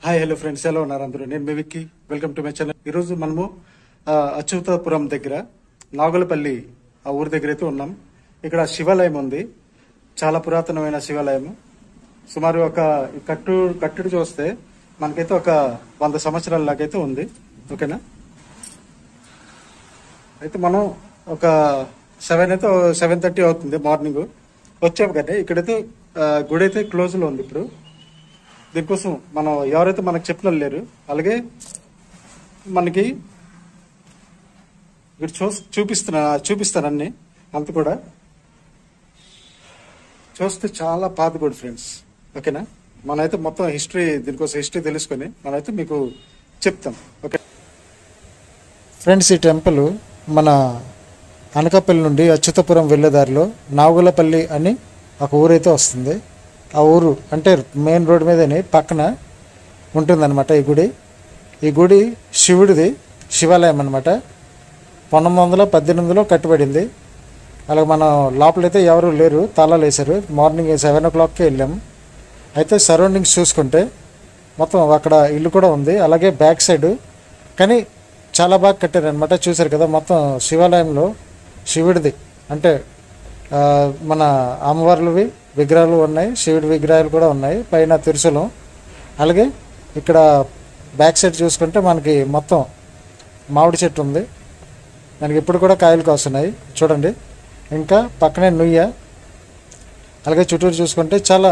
Hi hello friends, ఎలా ఉన్నారు అందరూ? నేను మీ Vicky. Welcome to my channel. ఈరోజు మనము అచ్యుతాపురం దగ్గర నాగులపల్లి ఆ ఊరి దగ్గర అయితే ఉన్నాం. ఇక్కడ శివాలయం ఉంది, చాలా పురాతనమైన శివాలయం. సుమారు ఒక కట్టుడు చూస్తే మనకైతే ఒక 100 సంవత్సరాల లాగైతే ఉంది. ఓకేనా? అయితే మనం ఒక 7:30 అవుతుంది మార్నింగ్ వచ్చాము. కానీ ఇక్కడైతే గుడి అయితే క్లోజ్ లో ఉంది. ఇప్పుడు దీనికోసం మనం ఎవరైతే మనకు చెప్పిన లేరు. అలాగే మనకి ఇక్కడ చూపిస్తాను అన్ని అంత కూడా చూస్తే చాలా పాత గుడి ఫ్రెండ్స్. ఓకేనా? మనమైతే మొత్తం దీనికోసం హిస్టరీ తెలుసుకొని మనమైతే మీకు చెప్తాం. ఓకే ఫ్రెండ్స్, ఈ టెంపుల్ మన అనకాపల్లి నుండి అచ్యుతాపురం వెళ్ళేదారిలో నాగులపల్లి అని ఒక ఊరైతే వస్తుంది. ఆ ఊరు అంటే మెయిన్ రోడ్ మీదనే పక్కన ఉంటుందన్నమాట ఈ గుడి శివుడిది శివాలయం అనమాట. 1918లో కట్టబడింది. అలాగే మనం లోపలైతే ఎవరు లేరు, తాళాలు వేశారు. మార్నింగ్ 7 o'clockకే వెళ్ళాము. అయితే సరౌండింగ్స్ చూసుకుంటే మొత్తం అక్కడ ఇల్లు కూడా ఉంది. అలాగే బ్యాక్ సైడ్ కానీ చాలా బాగా కట్టారనమాట. చూశారు కదా, మొత్తం శివాలయంలో శివుడిది అంటే మన అమ్మవార్లవి విగ్రహాలు ఉన్నాయి, శివుడి విగ్రహాలు కూడా ఉన్నాయి, పైన త్రిశూలం. అలాగే ఇక్కడ బ్యాక్ సైడ్ చూసుకుంటే మనకి మొత్తం మామిడి చెట్టు ఉంది, మనకి ఇప్పుడు కూడా కాయలు కాస్తున్నాయి చూడండి. ఇంకా పక్కనే నుయ్య. అలాగే చుట్టూరు చూసుకుంటే చాలా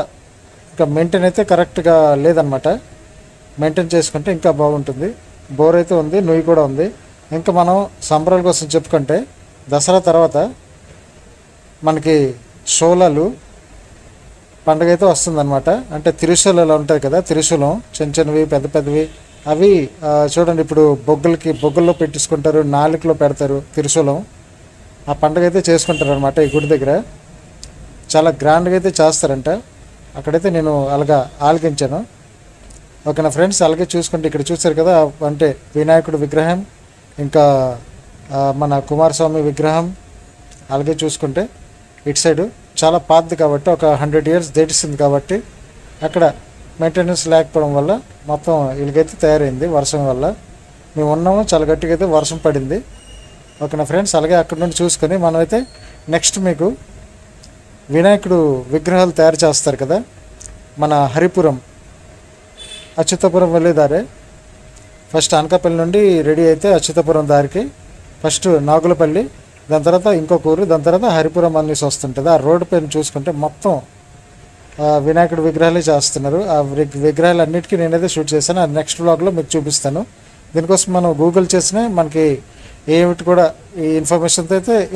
ఇంకా మెయింటైన్ అయితే కరెక్ట్గా లేదనమాట. మెయింటైన్ చేసుకుంటే ఇంకా బాగుంటుంది. బోర్ అయితే ఉంది, నుయ్యి కూడా ఉంది. ఇంకా మనం సంబరాల కోసం చెప్పుకుంటే దసరా తర్వాత మనకి షోలాలు పండుగ అయితే వస్తుందన్నమాట. అంటే త్రిశూలాలు ఉంటాయి కదా, త్రిశూలం చిన్నవి పెద్దవి అవి చూడండి. ఇప్పుడు బొగ్గుల్లో పెట్టించుకుంటారు, నాలుకలో పెడతారు త్రిశూలం. ఆ పండుగ అయితే చేసుకుంటారు అనమాట. ఈ గుడి దగ్గర చాలా గ్రాండ్గా అయితే చేస్తారంట. అక్కడైతే నేను అలాగా ఆలకించాను. ఓకేనా ఫ్రెండ్స్? అలాగే చూసుకుంటే ఇక్కడ చూసారు కదా, అంటే వినాయకుడు విగ్రహం, ఇంకా మన కుమారస్వామి విగ్రహం. అలాగే చూసుకుంటే ఇటు సైడు చాలా పాతది కాబట్టి ఒక 100 years దాటిస్తుంది కాబట్టి అక్కడ మెయింటెనెన్స్ లేకపోవడం వల్ల మొత్తం ఇలాగైతే తయారైంది. వర్షం వల్ల మేము ఉన్నాము, చాలా గట్టిగా అయితే వర్షం పడింది. ఓకేనా ఫ్రెండ్స్? అలాగే అక్కడ నుండి చూసుకొని మనమైతే నెక్స్ట్ మీకు వినాయకుడు విగ్రహాలు తయారు చేస్తారు కదా, మన హరిపురం అచ్యుతాపురం వెళ్ళేదారే. ఫస్ట్ అనకాపల్లి నుండి రెడీ అయితే అచ్యుతాపురం దారికి ఫస్ట్ నాగులపల్లి, దాని తర్వాత ఇంకొక ఊరు, దాని తర్వాత హరిపురం అనేసి వస్తుంటుంది. ఆ రోడ్డు పైన చూసుకుంటే మొత్తం వినాయకుడు విగ్రహాలే చేస్తున్నారు. ఆ విగ్రహాలు అన్నిటికీ నేనైతే షూట్ చేశాను. అది నెక్స్ట్ వ్లాగ్లో మీకు చూపిస్తాను. దీనికోసం మనం గూగుల్ చేసినా మనకి ఏమిటి కూడా ఈ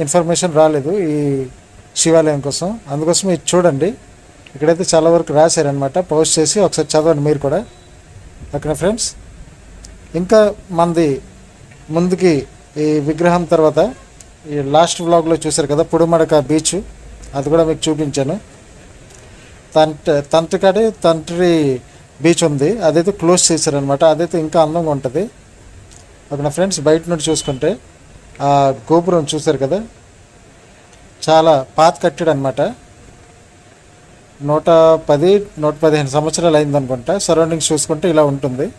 ఇన్ఫర్మేషన్ రాలేదు ఈ శివాలయం కోసం. అందుకోసం ఇది చూడండి, ఇక్కడైతే చాలా వరకు రాశారనమాట. పోస్ట్ చేసి ఒకసారి చదవండి మీరు కూడా. ఓకేనా ఫ్రెండ్స్? ఇంకా మనది ముందుకి ఈ విగ్రహం తర్వాత ఈ లాస్ట్ వ్లాగ్లో చూశారు కదా పుడుమడక బీచ్, అది కూడా మీకు చూపించాను. తంట్రి బీచ్ ఉంది, అదైతే క్లోజ్ చేశారనమాట. అదైతే ఇంకా అందంగా ఉంటుంది. ఓకేనా ఫ్రెండ్స్? బయట నుండి చూసుకుంటే ఆ గోపురం చూశారు కదా, చాలా పాత కట్టడు అనమాట. 110-115 సంవత్సరాలు అయిందనుకుంటా. సరౌండింగ్స్ చూసుకుంటే ఇలా ఉంటుంది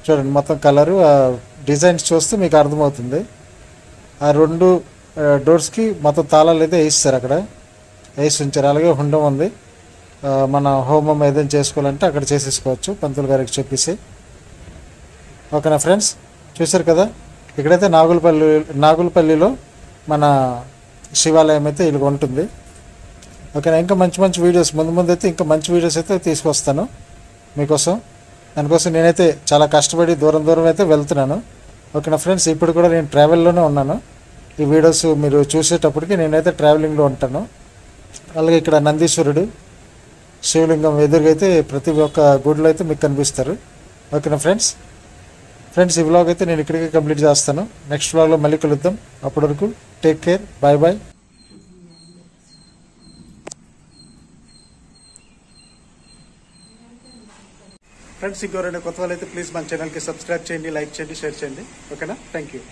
చూడండి. మొత్తం కలరు డిజైన్స్ చూస్తే మీకు అర్థమవుతుంది. ఆ 2 డోర్స్కి మొత్తం తాళాలు అయితే వేయిస్తారు, అక్కడ వేసి ఉంచారు. అలాగే హుండం ఉంది, మన హోమం ఏదైనా చేసుకోవాలంటే అక్కడ చేసేసుకోవచ్చు పంతులు గారికి చెప్పేసి. ఓకేనా ఫ్రెండ్స్? చూశారు కదా, ఇక్కడైతే నాగులపల్లిలో మన శివాలయం అయితే ఇలా ఉంటుంది. ఓకేనా? ఇంకా మంచి వీడియోస్ ముందు అయితే ఇంకా మంచి వీడియోస్ అయితే తీసుకొస్తాను మీకోసం. దానికోసం నేనైతే చాలా కష్టపడి దూరం అయితే వెళ్తున్నాను. ఓకేనా ఫ్రెండ్స్? ఇప్పుడు కూడా నేను ట్రావెల్లోనే ఉన్నాను. ఈ వీడియోస్ మీరు చూసేటప్పటికి నేనైతే ట్రావెలింగ్లో ఉంటాను. అలాగే ఇక్కడ నందీశ్వరుడు శివలింగం ఎదురుగా అయితే ప్రతి ఒక్క గుడిలో అయితే మీకు కనిపిస్తారు. ఓకేనా ఫ్రెండ్స్? ఈ వ్లాగ్ అయితే నేను ఇక్కడికే కంప్లీట్ చేస్తాను. నెక్స్ట్ వ్లాగ్లో మళ్ళీ కలుద్దాం. అప్పటి వరకు టేక్ కేర్, బాయ్. ఫ్రెండ్స్, ఇంకెవరైనా కొత్త వాళ్ళైతే ప్లీజ్ మన ఛానల్కి సబ్స్క్రైబ్ చేయండి, లైక్ చేయండి, షేర్ చేయండి. ఓకేనా? Thank you.